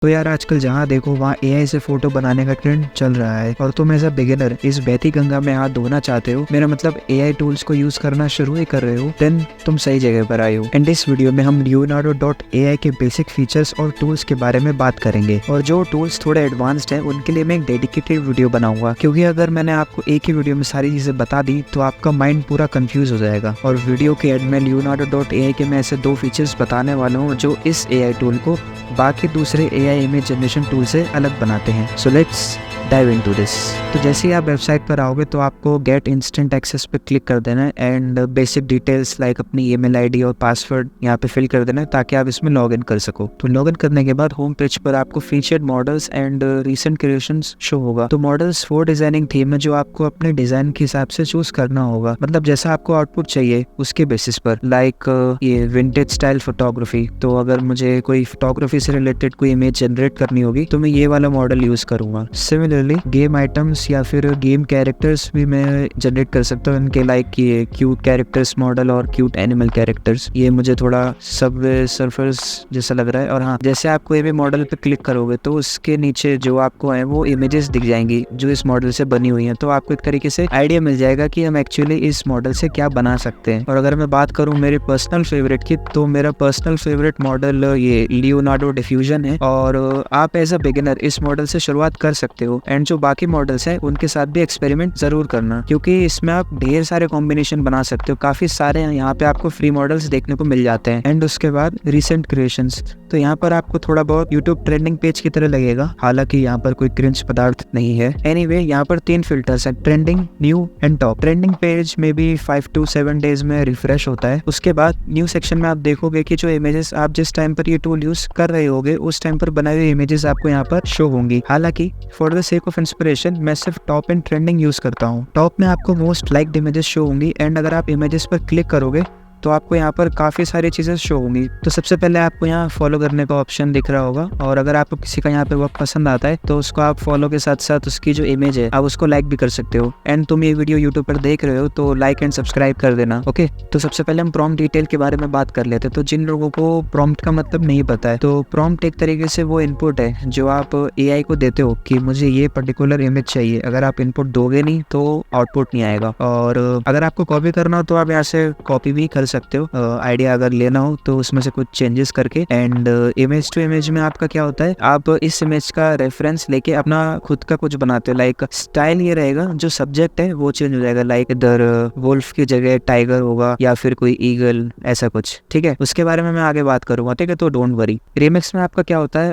तो यार आजकल जहाँ देखो वहाँ एआई से फोटो बनाने का ट्रेंड चल रहा है और तुम एज अ बिगिनर इस बहती गंगा में हाथ धोना चाहते हो, मेरा मतलब एआई टूल्स को यूज करना शुरू ही कर रहे हो, देन तुम सही जगह पर आए हो। एंड इस वीडियो में हम Leonardo.ai के बेसिक फीचर्स और टूल्स के बारे में बात करेंगे। और जो टूल्स थोड़े एडवांस्ड है उनके लिए मैं एक डेडिकेटेड वीडियो बनाऊंगा, क्योंकि अगर मैंने आपको एक ही वीडियो में सारी चीजें बता दी तो आपका माइंड पूरा कंफ्यूज हो जाएगा। और वीडियो के एंड में Leonardo.ai के मैं ऐसे 2 फीचर्स बताने वाला हूँ जो इस एआई टूल को बाकी दूसरे एआई इमेज जनरेशन टूल से अलग बनाते हैं। So let's dive into this. तो जैसे ही आप वेबसाइट पर आओगे तो आपको गेट इंस्टेंट एक्सेस पे क्लिक कर देना है एंड बेसिक डिटेल्स लाइक अपनी ईमेल आईडी और पासवर्ड यहाँ पे फिल कर देना है ताकि आप इसमें लॉग इन कर सको। तो लॉग इन करने के बाद होम पेज पर आपको featured models and recent creations show होगा। तो मॉडल्स 4 डिजाइनिंग थीम है जो आपको अपने डिजाइन के हिसाब से चूज करना होगा, मतलब जैसा आपको आउटपुट चाहिए उसके बेसिस पर। लाइक ये विंटेज स्टाइल फोटोग्राफी, तो अगर मुझे कोई फोटोग्राफी से रिलेटेड कोई इमेज जनरेट करनी होगी तो मैं ये वाला मॉडल यूज करूंगा। सिमिलरली गेम आइटम्स या फिर गेम कैरेक्टर्स भी मैं जनरेट कर सकता हूँ इनके, लाइक ये क्यूट कैरेक्टर्स मॉडल और क्यूट एनिमल कैरेक्टर्स। ये मुझे थोड़ा सबवे सर्फर्स जैसा लग रहा है। और हाँ, जैसे आप कोई भी मॉडल पे क्लिक करोगे तो उसके नीचे जो आपको है वो इमेजेस दिख जाएंगी जो इस मॉडल से बनी हुई हैं, तो आपको एक तरीके से आइडिया मिल जाएगा कि हम एक्चुअली इस मॉडल से क्या बना सकते हैं। और अगर मैं बात करूँ मेरे पर्सनल फेवरेट की, तो मेरा पर्सनल फेवरेट मॉडल ये लियोनार्डो डिफ्यूजन है। और आप एज अ बिगिनर इस मॉडल से शुरुआत कर सकते हो एंड जो बाकी मॉडल्स हैं उनके साथ भी एक्सपेरिमेंट जरूर करना, क्योंकि इसमें आप ढेर सारे कॉम्बिनेशन बना सकते हो। काफी सारे यहाँ पे आपको फ्री मॉडल्स देखने को मिल जाते हैं। एंड उसके बाद रिसेंट क्रिएशंस, तो यहाँ पर आपको थोड़ा बहुत यूट्यूब ट्रेंडिंग पेज की तरह लगेगा, हालांकि यहाँ पर कोई क्रिंज पदार्थ नहीं है। एनीवे, यहाँ पर 3 फिल्टर्स हैं, trending, new and top. Trending page में भी 5 to 7 डेज में रिफ्रेश होता है। उसके बाद न्यू सेक्शन में आप देखोगे कि जो इमेजेस आप जिस टाइम पर ये टूल यूज कर रहे होगे उस टाइम पर बनाए हुए इमेजेस आपको यहाँ पर शो होंगी। हालांकि for the sake of inspiration मैं सिर्फ टॉप एंड ट्रेंडिंग यूज करता हूँ। टॉप में आपको मोस्ट लाइक्ड इमेजेस शो होंगी एंड अगर आप इमेजेस पर क्लिक करोगे तो आपको यहाँ पर काफ़ी सारी चीज़ें शो होंगी। तो सबसे पहले आपको यहाँ फॉलो करने का ऑप्शन दिख रहा होगा, और अगर आपको किसी का यहाँ पे वर्क पसंद आता है तो उसको आप फॉलो के साथ साथ उसकी जो इमेज है आप उसको लाइक भी कर सकते हो। एंड तुम ये वीडियो यूट्यूब पर देख रहे हो तो लाइक एंड सब्सक्राइब कर देना, ओके। तो सबसे पहले हम प्रॉम्प्ट डिटेल के बारे में बात कर लेते हैं। तो जिन लोगों को प्रॉम्प्ट का मतलब नहीं पता है, तो प्रॉम्प्ट एक तरीके से वो इनपुट है जो आप एआई को देते हो कि मुझे ये पर्टिकुलर इमेज चाहिए। अगर आप इनपुट दोगे नहीं तो आउटपुट नहीं आएगा। और अगर आपको कॉपी करना हो तो आप यहाँ से कॉपी भी कर सकते हो, आइडिया अगर लेना हो तो उसमें से कुछ चेंजेस करके। एंड इमेज टू इमेज में आपका क्या होता है, आप इस इमेज का रेफरेंस लेके अपना खुद का कुछ बनाते हो। लाइक स्टाइल ये रहेगा, जो सब्जेक्ट है वो चेंज हो जाएगा, लाइक इधर वुल्फ की जगह टाइगर होगा या फिर कोई ईगल, ऐसा कुछ, ठीक है। उसके बारे में मैं आगे बात करूंगा, ठीक है, तो डोंट वरी। रिमिक्स में आपका क्या होता है,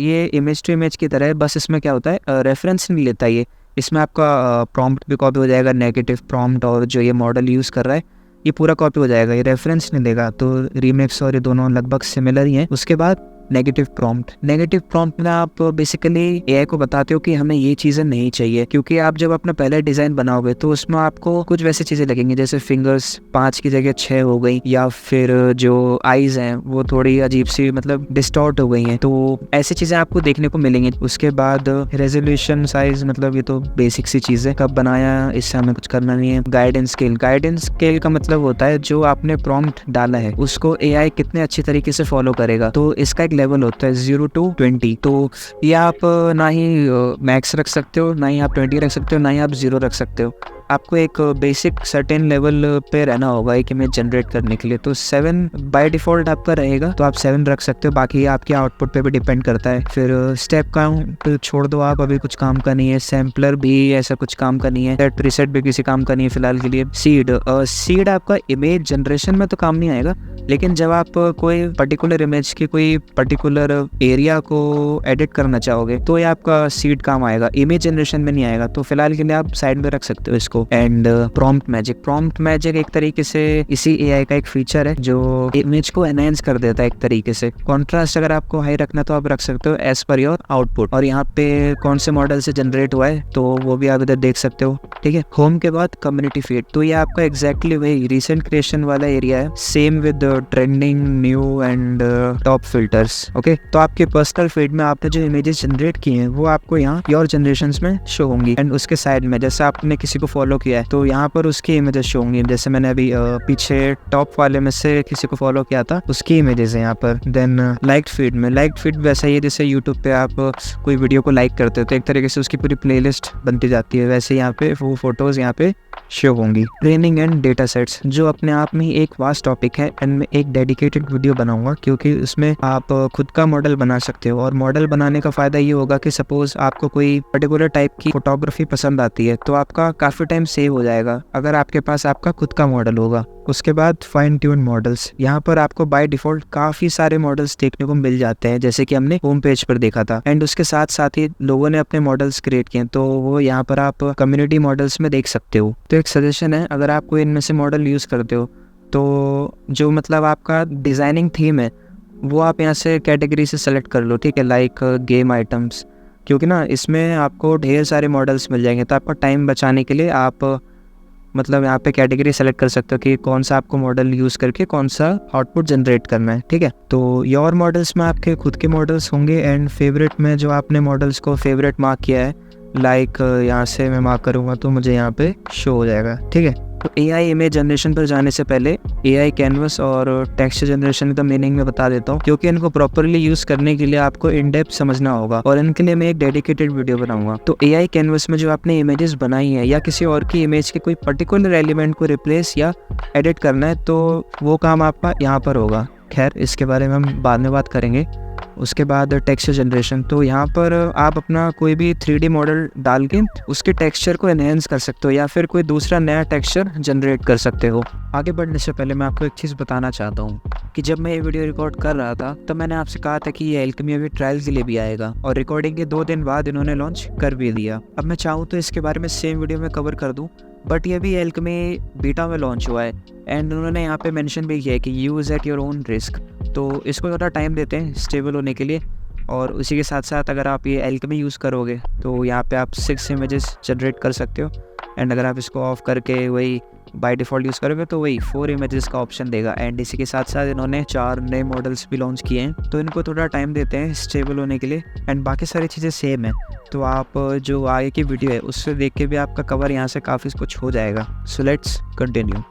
ये इमेज टू इमेज की तरह है, बस इसमें क्या होता है रेफरेंस नहीं लेता ये। इसमें आपका प्रॉम्प्ट भी कॉपी हो जाएगा, नेगेटिव प्रॉम्प्ट, और जो ये मॉडल यूज कर रहा है ये पूरा कॉपी हो जाएगा, ये रेफरेंस नहीं देगा। तो रीमिक्स और ये दोनों लगभग सिमिलर ही हैं। उसके बाद नेगेटिव प्रॉम्प्ट में आप बेसिकली एआई को बताते हो कि हमें ये चीजें नहीं चाहिए, क्योंकि आप जब अपना पहले डिजाइन बनाओगे तो उसमें आपको कुछ वैसी चीजें लगेंगी जैसे फिंगर्स 5 की जगह 6 हो गई, या फिर जो आईज हैं वो थोड़ी अजीब सी मतलब डिस्टॉर्ट हो गई हैं, तो ऐसी चीजें आपको देखने को मिलेंगी। उसके बाद रेजोल्यूशन साइज, मतलब ये तो बेसिक सी चीज है, कब बनाया इससे हमें कुछ करना नहीं है। गाइडेंस स्केल का मतलब होता है जो आपने प्रॉम्प्ट डाला है उसको एआई कितने अच्छी तरीके से फॉलो करेगा। तो इसका एक लेवल होता है 0 to 20। तो ये आप ना ही मैक्स रख सकते हो, ना ही आप 20 रख सकते हो, ना ही आप 0 रख सकते हो। आपको एक बेसिक सर्टेन लेवल पे रहना होगा एक इमेज जनरेट करने के लिए। तो 7 बाय डिफॉल्ट आपका रहेगा, तो आप 7 रख सकते हो, बाकी आपके आउटपुट पे भी डिपेंड करता है। फिर स्टेप काउंट छोड़ दो आप, अभी कुछ काम का नहीं है। सैम्पलर भी ऐसा कुछ काम का नहीं है। सेट प्रीसेट भी किसी काम का नहीं है फिलहाल के लिए। सीड आपका इमेज जनरेशन में तो काम नहीं आएगा, लेकिन जब आप कोई पर्टिकुलर इमेज के कोई पर्टिकुलर एरिया को एडिट करना चाहोगे तो ये आपका सीड काम आएगा, इमेज जनरेशन में नहीं आएगा। तो फिलहाल के लिए आप साइड में रख सकते हो इसको। एंड प्रॉम्प्ट मैजिक एक तरीके से इसी एआई का एक फीचर है जो इमेज को एनहांस कर देता है एक तरीके से। कॉन्ट्रास्ट अगर आपको हाई रखना तो आप रख सकते हो एज पर योर आउटपुट। और यहाँ पे कौन से मॉडल से जनरेट हुआ है तो वो भी आप इधर देख सकते हो, ठीक है। होम के बाद कम्युनिटी फीड, तो ये आपका एग्जैक्टली वही रिसेंट क्रिएशन वाला एरिया है, same with trending, new and top filters, okay. तो आपके पर्सनल फीड में आपने जो इमेजेस जनरेट किए हैं वो आपको यहाँ योर जनरेशंस में शो होंगी। एंड उसके साइड में जैसे आपने किसी को फॉलो फॉलो किया है तो यहाँ पर उसकी इमेजेस शो होंगी। जैसे मैंने अभी पीछे टॉप वाले में से किसी को फॉलो किया था, उसकी इमेजेस है यहाँ पर। देन लाइक्ड फीड में, लाइक्ड फीड वैसा ही है जैसे यूट्यूब पे आप कोई वीडियो को लाइक करते हो तो एक तरीके से उसकी पूरी प्लेलिस्ट बनती जाती है, वैसे यहाँ पे वो फोटोज यहाँ पे शो होंगी। ट्रेनिंग एंड डेटा सेट्स जो अपने आप में एक वास्ट टॉपिक है एंड मैं एक डेडिकेटेड वीडियो बनाऊंगा क्योंकि उसमें आप खुद का मॉडल बना सकते हो। और मॉडल बनाने का फायदा ये होगा कि सपोज आपको कोई पर्टिकुलर टाइप की फोटोग्राफी पसंद आती है तो आपका काफी टाइम सेव हो जाएगा अगर आपके पास आपका खुद का मॉडल होगा। उसके बाद फाइन ट्यून मॉडल्स, यहाँ पर आपको बाय डिफॉल्ट काफी सारे मॉडल्स देखने को मिल जाते हैं जैसे कि हमने होम पेज पर देखा था। एंड उसके साथ साथ ही लोगों ने अपने मॉडल्स क्रिएट किए तो वो यहाँ पर आप कम्युनिटी मॉडल्स में देख सकते हो। तो एक सजेशन है, अगर आप कोई इनमें से मॉडल यूज करते हो तो जो मतलब आपका डिजाइनिंग थीम है वो आप यहाँ से कैटेगरी से सेलेक्ट कर लो, ठीक है, लाइक गेम आइटम्स, क्योंकि ना इसमें आपको ढेर सारे मॉडल्स मिल जाएंगे। तो आपका टाइम बचाने के लिए आप मतलब यहाँ पे कैटेगरी सेलेक्ट कर सकते हो कि कौन सा आपको मॉडल यूज़ करके कौन सा आउटपुट जनरेट करना है, ठीक है। तो योर मॉडल्स में आपके खुद के मॉडल्स होंगे एंड फेवरेट में जो आपने मॉडल्स को फेवरेट मार्क किया है, लाइक यहाँ से मैं मार्क करूँगा तो मुझे यहाँ पे शो हो जाएगा, ठीक है। तो AI इमेज जनरेशन पर जाने से पहले AI कैनवस और टेक्सचर जनरेशन का मीनिंग मैं बता देता हूँ क्योंकि इनको प्रॉपरली यूज़ करने के लिए आपको इन डेप्थ समझना होगा और इनके लिए मैं एक डेडिकेटेड वीडियो बनाऊंगा। तो AI कैनवस में जो आपने इमेजेस बनाई है या किसी और की इमेज के कोई पर्टिकुलर एलिमेंट को रिप्लेस या एडिट करना है तो वो काम आपका यहाँ पर होगा। खैर इसके बारे में हम बाद में बात करेंगे। उसके बाद टेक्सचर जनरेशन, तो यहाँ पर आप अपना कोई भी 3D मॉडल डाल के उसके टेक्सचर को एनहेंस कर सकते हो या फिर कोई दूसरा नया टेक्सचर जनरेट कर सकते हो। आगे बढ़ने से पहले मैं आपको एक चीज़ बताना चाहता हूँ कि जब मैं ये वीडियो रिकॉर्ड कर रहा था तब मैंने आपसे कहा था कि ये एल्केमी अभी ट्रायल के लिए भी आएगा और रिकॉर्डिंग के 2 दिन बाद इन्होंने लॉन्च कर भी दिया। अब मैं चाहूँ तो इसके बारे में सेम वीडियो में कवर कर दूँ, बट ये भी एल्केमी बीटा में लॉन्च हुआ है एंड उन्होंने यहाँ पे मेंशन भी किया है कि use at your own risk. तो इसको थोड़ा टाइम देते हैं स्टेबल होने के लिए। और उसी के साथ साथ अगर आप ये एल्केमी यूज़ करोगे तो यहाँ पे आप 6 इमेजेस जनरेट कर सकते हो एंड अगर आप इसको ऑफ करके वही बाय डिफ़ॉल्ट यूज़ करोगे तो वही 4 इमेजेस का ऑप्शन देगा। एंड इसी के साथ साथ इन्होंने 4 नए मॉडल्स भी लॉन्च किए हैं तो इनको थोड़ा टाइम देते हैं स्टेबल होने के लिए एंड बाकी सारी चीज़ें सेम है। तो आप जो आगे की वीडियो है उससे देख के भी आपका कवर यहाँ से काफ़ी कुछ हो जाएगा। So let's continue.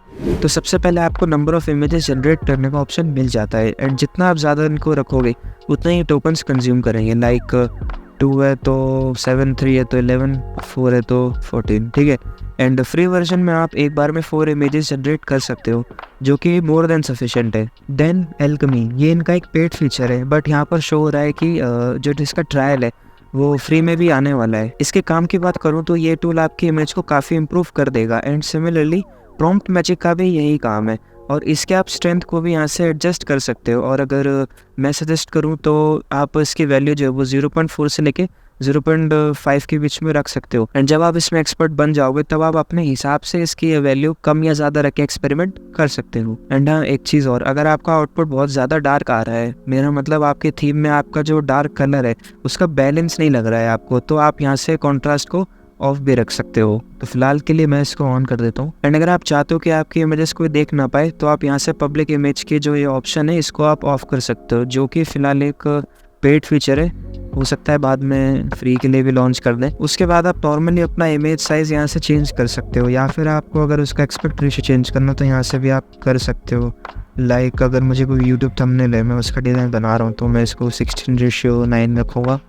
तो सबसे पहले आपको नंबर ऑफ़ इमेजेस जनरेट करने का ऑप्शन मिल जाता है एंड जितना आप ज़्यादा इनको रखोगे उतना ही टोकन्स कंज्यूम करेंगे। लाइक 2 है तो 7, 3 है तो 11, 4 है तो 14, ठीक है। एंड फ्री वर्जन में आप एक बार में 4 इमेजेस जनरेट कर सकते हो जो कि मोर देन सफिशेंट है। देन एल्केमी, ये इनका एक पेड फीचर है बट यहाँ पर शो हो रहा है कि जो इसका ट्रायल है वो फ्री में भी आने वाला है। इसके काम की बात करूँ तो ये टूल आपकी इमेज को काफ़ी इम्प्रूव कर देगा एंड सिमिलरली प्रॉम्प्ट मैजिक का भी यही काम है और इसके आप स्ट्रेंथ को भी यहाँ से एडजस्ट कर सकते हो। और अगर मैं सजेस्ट करूँ तो आप इसकी वैल्यू जो है वो 0.4 से लेके 0.5 के बीच में रख सकते हो एंड जब आप इसमें एक्सपर्ट बन जाओगे तब आप अपने हिसाब से इसकी वैल्यू कम या ज़्यादा रख के एक्सपेरिमेंट कर सकते हो। एंड हाँ एक चीज़ और, अगर आपका आउटपुट बहुत ज़्यादा डार्क आ रहा है, मेरा मतलब आपके थीम में आपका जो डार्क कलर है उसका बैलेंस नहीं लग रहा है आपको, तो आप यहाँ से कॉन्ट्रास्ट को ऑफ भी रख सकते हो। तो फिलहाल के लिए मैं इसको ऑन कर देता हूँ। एंड अगर आप चाहते हो कि आपकी इमेजेस कोई देख ना पाए तो आप यहाँ से पब्लिक इमेज के जो ये ऑप्शन है इसको आप ऑफ कर सकते हो, जो कि फिलहाल एक पेड फीचर है, हो सकता है बाद में फ्री के लिए भी लॉन्च कर दें। उसके बाद आप नॉर्मली अपना इमेज साइज़ यहाँ से चेंज कर सकते हो या फिर आपको अगर उसका एस्पेक्ट रेशियो चेंज करना तो यहाँ से भी आप कर सकते हो। लाइक अगर मुझे कोई यूट्यूब थंबनेल है, मैं उसका डिज़ाइन बना रहा हूँ तो मैं इसको 16:9 रखूँगा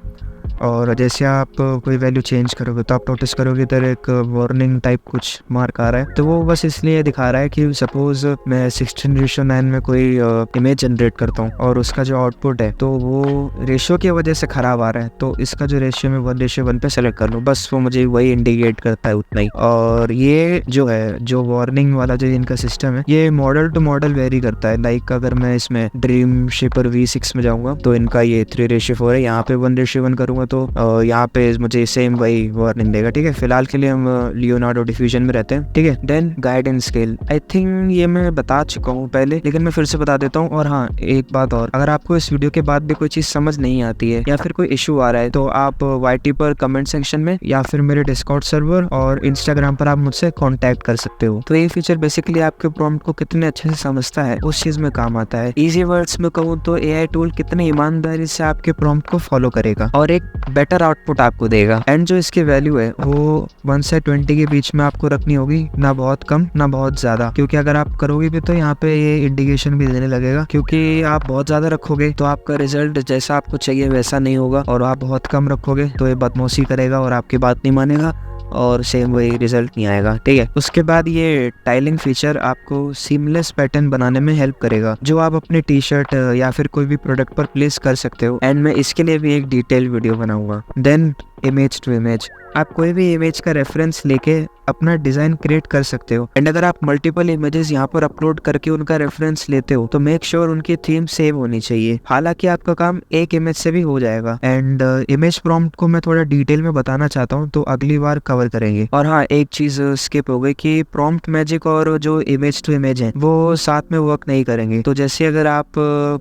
और जैसे आप कोई वैल्यू चेंज करोगे तो आप नोटिस करोगे इधर एक वार्निंग टाइप कुछ मार्क आ रहा है, तो वो बस इसलिए दिखा रहा है कि सपोज मैं 16:9 में कोई इमेज जनरेट करता हूँ और उसका जो आउटपुट है तो वो रेशियो की वजह से ख़राब आ रहा है, तो इसका जो रेशियो में 1:1 पे सेलेक्ट कर लूँ, बस वो मुझे वही इंडिकेट करता है उतना ही। और ये जो है जो वार्निंग वाला जो इनका सिस्टम है ये मॉडल टू मॉडल वेरी करता है। लाइक अगर मैं इसमें ड्रीम शेपर V6 में जाऊँगा तो इनका ये 3:4 है, यहाँ पे 1:1 करूँगा तो यहाँ पे मुझे सेम वही वार्निंग देगा। ठीक है, फिलहाल के लिए हम लियोनार्डो डिफ्यूजन में रहते हैं। ठीक है, then guidance scale, I think ये मैं बता चुका हूँ पहले, लेकिन मैं फिर से बता देता हूँ। और हाँ, एक बात और, अगर आपको इस वीडियो के बाद भी कोई चीज़ समझ नहीं आती है या फिर कोई इशू आ रहा है तो आप YT पर कमेंट सेक्शन में या फिर मेरे डिस्कॉर्ड सर्वर और इंस्टाग्राम पर आप मुझसे कॉन्टैक्ट कर सकते हो। तो ये फीचर बेसिकली आपके प्रॉम्प्ट को कितने अच्छे से समझता है उस चीज़ में काम आता है। इजी वर्ड्स में कहूँ तो AI टूल कितनी ईमानदारी से आपके प्रॉम्प्ट को फॉलो करेगा। और एक बेटर आउटपुट आपको देगा। एंड जो इसकी वैल्यू है वो 1 से 20 के बीच में आपको रखनी होगी, ना बहुत कम ना बहुत ज्यादा, क्योंकि अगर आप करोगे भी तो यहाँ पे ये इंडिकेशन भी देने लगेगा, क्योंकि आप बहुत ज्यादा रखोगे तो आपका रिजल्ट जैसा आपको चाहिए वैसा नहीं होगा, और आप बहुत कम रखोगे तो ये बदमाशी करेगा और आपकी बात नहीं मानेगा और सेम वही रिजल्ट नहीं आएगा। ठीक है, उसके बाद ये टाइलिंग फीचर आपको सीमलेस पैटर्न बनाने में हेल्प करेगा, जो आप अपने टी शर्ट या फिर कोई भी प्रोडक्ट पर प्लेस कर सकते हो। एंड मैं इसके लिए भी एक डिटेल वीडियो बनाऊंगा। देन इमेज टू इमेज, आप कोई भी इमेज का रेफरेंस लेके अपना डिजाइन क्रिएट कर सकते हो। एंड अगर आप मल्टीपल इमेजेस यहाँ पर अपलोड करके उनका रेफरेंस लेते हो तो मेक श्योर उनकी थीम सेम होनी चाहिए। हालांकि आपका काम एक इमेज से भी हो जाएगा। एंड इमेज प्रॉम्प्ट को मैं थोड़ा डिटेल में बताना चाहता हूँ, तो अगली बार कवर करेंगे। और हाँ, एक चीज स्किप हो गई कि प्रॉम्प्ट मैजिक और जो इमेज टू इमेज है वो साथ में वर्क नहीं करेंगे। तो जैसे अगर आप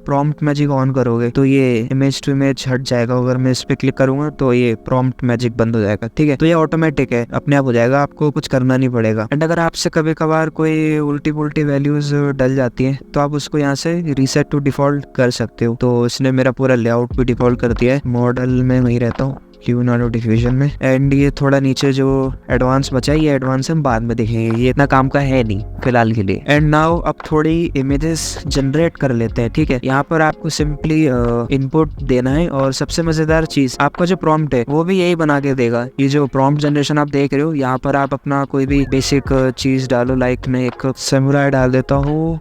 प्रॉम्प्ट मैजिक ऑन करोगे तो ये इमेज टू इमेज हट जाएगा, अगर मैं इस पे क्लिक करूंगा तो ये प्रॉम्प्ट मैजिक बंद हो जाएगा। ठीक है, तो ये ऑटोमेटिक है, अपने आप हो जाएगा, आपको कुछ करना नहीं पड़ेगा। एंड अगर आपसे कभी कभार कोई उल्टी पुल्टी वैल्यूज डल जाती है तो आप उसको यहाँ से रीसेट टू डिफॉल्ट कर सकते हो। तो इसने मेरा पूरा लेआउट भी डिफॉल्ट कर दिया है। मॉडल में वही रहता हूँ, लियोनार्डो डिफ्यूजन में। एंड ये थोड़ा नीचे जो एडवांस बचा है, ये एडवांस हम बाद में देखेंगे, ये इतना काम का है नहीं फिलहाल के लिए। एंड नाउ अब थोड़ी इमेजेस जनरेट कर लेते हैं। ठीक है, यहाँ पर आपको सिंपली इनपुट देना है, और सबसे मजेदार चीज आपका जो प्रॉम्प्ट है वो भी यही बना के देगा। ये जो प्रॉम्प्ट जनरेशन आप देख रहे हो, यहाँ पर आप अपना कोई भी बेसिक चीज डालो। लाइक मैं एक समुराई डाल देता हूँ,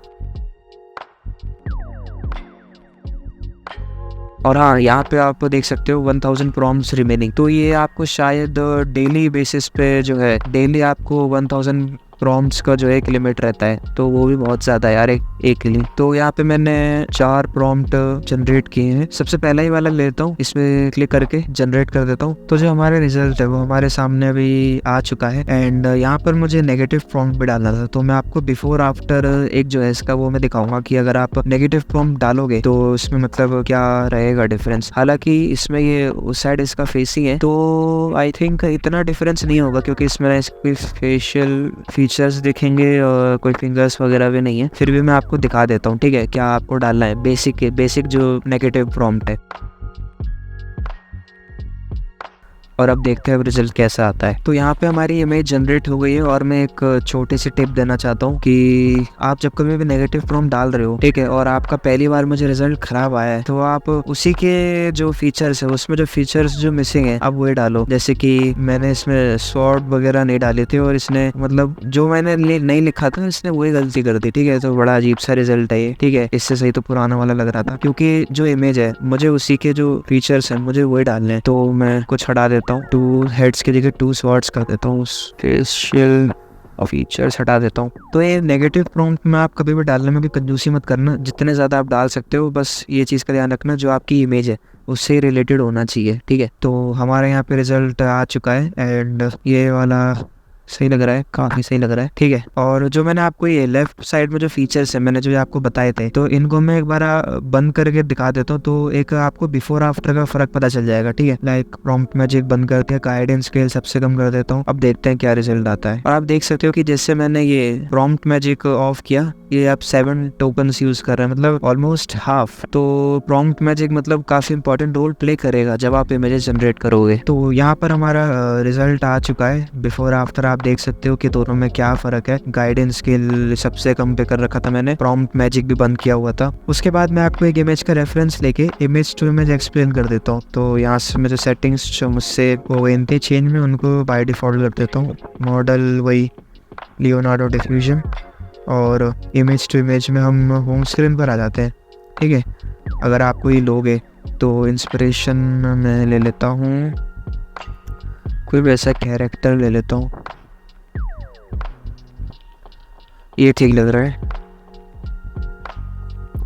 और हाँ, यहाँ पे आप देख सकते हो 1000 प्रॉम्प्ट्स रिमेनिंग। तो ये आपको शायद डेली बेसिस पे जो है, डेली आपको 1000 प्रॉम्प्ट्स का जो एक लिमिट रहता है, तो वो भी बहुत ज़्यादा है यार एक के लिए। तो यहाँ पे मैंने 4 प्रॉम्प्ट जनरेट किए हैं। सबसे पहला ही वाला लेता हूँ, इसमें क्लिक करके जनरेट कर देता हूँ। तो जो हमारे रिजल्ट है वो हमारे सामने अभी आ चुका है। एंड यहाँ पर मुझे नेगेटिव प्रॉम्प्ट भी डालना था, तो मैं आपको बिफोर आफ्टर एक जो है इसका वो मैं दिखाऊंगा कि अगर आप नेगेटिव प्रॉम्प्ट डालोगे तो इसमें मतलब क्या रहेगा डिफरेंस। हालांकि इसमें ये उस साइड इसका फेसिंग है, तो आई थिंक इतना डिफरेंस नहीं होगा, क्योंकि इसमें इसकी फेशियल फीचर्स दिखेंगे और कोई फिंगर्स वगैरह भी नहीं है। फिर भी मैं आपको दिखा देता हूँ, ठीक है, क्या आपको डालना है बेसिक जो नेगेटिव प्रॉम्प्ट है। और अब देखते हैं रिजल्ट कैसा आता है। तो यहाँ पे हमारी इमेज जनरेट हो गई है, और मैं एक छोटे से टिप देना चाहता हूँ कि आप जब कभी भी नेगेटिव प्रॉम्प्ट डाल रहे हो, ठीक है, और आपका पहली बार मुझे रिजल्ट खराब आया है, तो आप उसी के जो फीचर्स है, उसमें जो फीचर्स जो मिसिंग है आप वो डालो। जैसे कि मैंने इसमें शॉर्ट वगैरह नहीं डाले थे, और इसने मतलब जो मैंने नहीं लिखा था इसने वही गलती कर दी। ठीक है, तो बड़ा अजीब सा रिजल्ट है ये। ठीक है, इससे सही तो पुराना वाला लग रहा था, क्योंकि जो इमेज है मुझे उसी के जो फीचर्स है मुझे वही डालने हैं। तो मैं कुछ हटा देता हूँ, 2 हेड्स की जगह 2 स्वॉर्ड्स कर देता हूँ, फेशियल फीचर्स हटा देता हूँ। तो ये नेगेटिव प्रॉम्प्ट में आप कभी भी डालने में भी कंजूसी मत करना, जितने ज़्यादा आप डाल सकते हो, बस ये चीज़ का ध्यान रखना जो आपकी इमेज है उससे रिलेटेड होना चाहिए। ठीक है, तो हमारे यहाँ पे रिजल्ट आ चुका है, एंड ये वाला सही लग रहा है, काफी सही लग रहा है। ठीक है, और जो मैंने आपको ये लेफ्ट साइड में जो फीचर्स है मैंने जो आपको बताए थे, तो इनको मैं एक बार बंद करके दिखा देता हूँ, तो एक आपको बिफोर आफ्टर का फर्क पता चल जाएगा। ठीक है, लाइक प्रॉम्प्ट मैजिक बंद करके गाइडेंस स्केल सबसे कम कर देता हूँ। अब देखते हैं क्या रिजल्ट आता है। और आप देख सकते हो कि जैसे मैंने ये प्रॉम्प्ट मैजिक ऑफ किया, ये आप 7 टोकन्स यूज कर रहे हैं, मतलब ऑलमोस्ट हाफ। तो प्रॉम्प्ट मैजिक मतलब काफी इंपॉर्टेंट रोल प्ले करेगा जब आप इमेजेस जनरेट करोगे। तो यहाँ पर हमारा रिजल्ट आ चुका है बिफोर आफ्टर। आप देख सकते हो कि दोनों में क्या फर्क है। गाइडेंस स्केल सबसे कम पे कर रखा था मैंने, प्रॉम्प्ट मैजिक भी बंद किया हुआ था। उसके बाद मैं आपको एक इमेज का रेफरेंस लेके इमेज टू इमेज एक्सप्लेन कर देता हूँ। तो यहाँ से मैं जो सेटिंग्स जो मुझसे वो इनते चेंज में उनको बाय डिफॉल्ट कर देता हूँ। मॉडल वही लियोनार्डो डिफ्यूजन, और इमेज टू इमेज में हम होम स्क्रीन पर आ जाते हैं। ठीक है, अगर आप कोई लोगे तो इंस्पिरेशन मैं ले लेता हूँ, कोई भी ऐसा कैरेक्टर ले लेता हूँ, ये ठीक लग रहा है।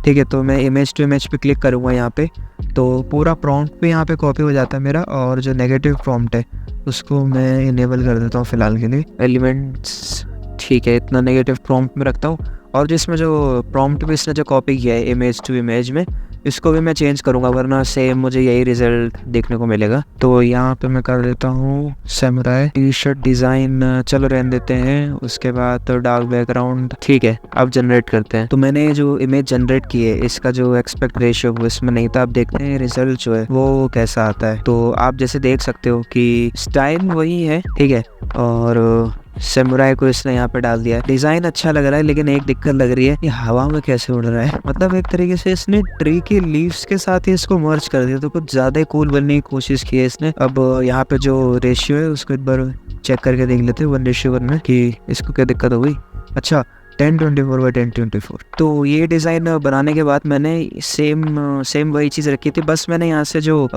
ठीक है, तो मैं इमेज टू इमेज पे क्लिक करूँगा यहाँ पे, तो पूरा प्रॉम्प्ट पे यहाँ पे कॉपी हो जाता है मेरा, और जो नेगेटिव प्रॉम्प्ट है उसको मैं इनेबल कर देता हूँ फिलहाल के लिए। एलिमेंट्स ठीक है, इतना नेगेटिव प्रॉम्प्ट में रखता हूँ। और जिसमें जो प्रॉम्प्ट भी इसने जो कॉपी किया है इमेज टू इमेज में, इसको भी मैं चेंज करूँगा वरना सेम मुझे यही रिजल्ट देखने को मिलेगा। तो यहाँ पे मैं कर देता हूँ सैमुराई टी शर्ट डिज़ाइन, चलो रहने देते हैं। उसके बाद तो डार्क बैकग्राउंड, ठीक है। अब जनरेट करते हैं। तो मैंने जो इमेज जनरेट की है इसका जो एक्सपेक्ट रेशियो वो इसमें नहीं था। आप देखते हैं रिजल्ट जो है वो कैसा आता है। तो आप जैसे देख सकते हो कि स्टाइल वही है, ठीक है, और सैमुराई को इसने यहाँ पे डाल दिया है। डिजाइन अच्छा लग रहा है लेकिन एक दिक्कत लग रही है, ये हवा में कैसे उड़ रहा है। मतलब एक तरीके से इसने ट्री के लीव्स के साथ ही इसको मर्ज कर दिया, तो कुछ ज्यादा ही कूल बनने की कोशिश की है इसने। अब यहाँ पे जो रेशियो है उसको एक बार चेक करके देख लेते हैं 1:1 में कि इसको क्या दिक्कत हो गई। अच्छा 1024x1024। तो ये डिज़ाइन बनाने के बाद मैंने सेम वही चीज़ रखी थी, बस मैंने यहाँ से जो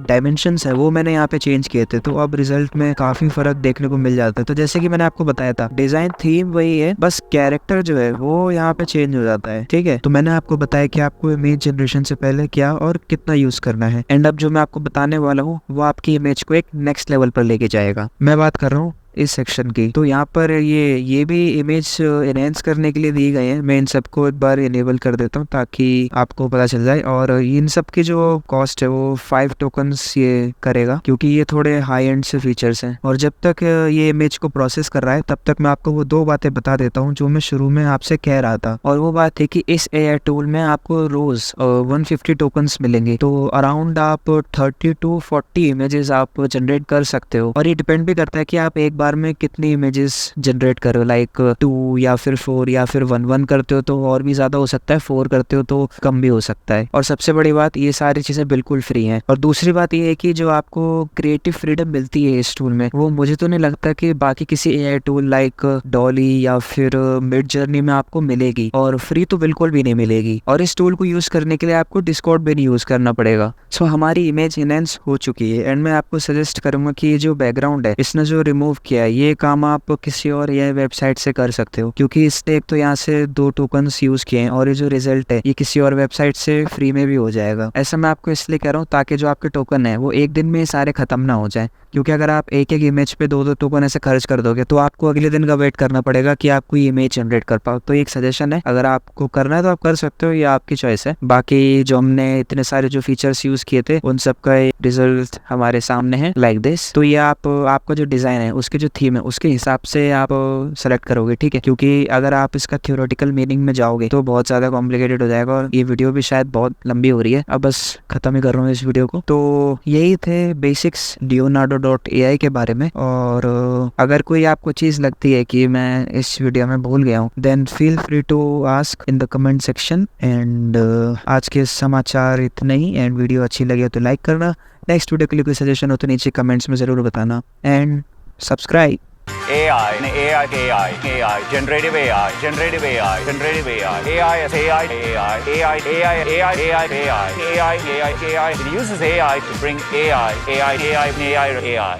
डायमेंशंस है वो मैंने यहाँ पे चेंज किए थे। तो अब रिजल्ट में काफ़ी फ़र्क देखने को मिल जाता है। तो जैसे कि मैंने आपको बताया था डिज़ाइन थीम वही है, बस कैरेक्टर जो है वो यहाँ पे चेंज हो जाता है, ठीक है। तो मैंने आपको बताया कि आपको इमेज जनरेशन से पहले क्या और कितना यूज़ करना है। एंड अब जो मैं आपको बताने वाला हूँ वो आपकी इमेज को एक नेक्स्ट लेवल पर लेके जाएगा। मैं बात कर रहा हूँ इस सेक्शन की। तो यहाँ पर ये भी इमेज एनहेंस करने के लिए दिए गए हैं। मैं इन सबको एक बार इनेबल कर देता हूँ ताकि आपको पता चल जाए। और इन सब की जो कॉस्ट है वो 5 टोकन्स ये करेगा, क्योंकि ये थोड़े हाई एंड से फीचर्स हैं। और जब तक ये इमेज को प्रोसेस कर रहा है तब तक मैं आपको वो 2 बातें बता देता हूँ जो मैं शुरू में आपसे कह रहा था। और वो बात है कि इस AI टूल में आपको रोज 150 टोकन्स मिलेंगे। तो अराउंड आप 30 to 40 इमेजेस आप जनरेट कर सकते हो। और ये डिपेंड भी करता है कि आप एक में कितनी इमेजेस जनरेट कर रहे हो, लाइक 2 या फिर 4 या फिर 1 करते हो तो और भी ज्यादा हो सकता है, 4 करते हो तो कम भी हो सकता है। और सबसे बड़ी बात, ये सारी चीजें बिल्कुल फ्री हैं। और दूसरी बात ये है कि जो आपको क्रिएटिव फ्रीडम मिलती है इस टूल में वो मुझे तो नहीं लगता कि बाकी किसी AI टूल लाइक डॉली या फिर मिड जर्नी में आपको मिलेगी। और फ्री तो बिल्कुल भी नहीं मिलेगी। और इस टूल को यूज करने के लिए आपको डिस्कॉर्ड भी नहीं यूज करना पड़ेगा। सो हमारी इमेज एनहांस हो चुकी है। एंड मैं आपको सजेस्ट करूंगा कि ये जो बैकग्राउंड है इसने जो रिमूव किया है ये काम आप किसी और AI वेबसाइट से कर सकते हो, क्योंकि इसने एक तो यहाँ से 2 टोकन्स यूज किए हैं और ये जो रिजल्ट है ये किसी और वेबसाइट से फ्री में भी हो जाएगा। ऐसा मैं आपको इसलिए कह रहा हूँ ताकि जो आपके टोकन है वो एक दिन में सारे खत्म ना हो जाए। क्योंकि अगर आप एक इमेज पे 2 टोकन ऐसे खर्च कर दोगे तो आपको अगले दिन का वेट करना पड़ेगा कि आप कोई इमेज जनरेट कर पाओ। तो एक सजेशन है, अगर आपको करना है तो आप कर सकते हो, ये आपकी चॉइस है। बाकी जो हमने इतने सारे जो फीचर्स यूज किए थे उन सब का रिजल्ट हमारे सामने है लाइक दिस। तो ये आपका जो डिजाइन है उसकी जो थीम है उसके हिसाब से आप सेलेक्ट करोगे, ठीक है। क्योंकि अगर आप इसका थ्योरेटिकल मीनिंग में जाओगे तो बहुत ज्यादा कॉम्प्लिकेटेड हो जाएगा और ये वीडियो भी शायद बहुत लंबी हो रही है। अब बस खत्म ही कर रहा हूँ इस वीडियो को। तो यही थे बेसिक्स Leonardo.ai के बारे में। और अगर कोई आपको चीज लगती है कि मैं इस वीडियो में भूल गया हूँ then feel free to ask in the comment section. And आज के समाचार इतने ही। एंड वीडियो अच्छी लगे तो लाइक करना। नेक्स्ट वीडियो के लिए कोई सजेशन हो तो नीचे कमेंट्स में जरूर बताना। And subscribe. AI, generative AI, generative AI, generative AI, AI as AI, AI, AI, AI, AI, AI, AI, AI, AI, AI. It uses AI to bring AI, AI, AI, AI, AI.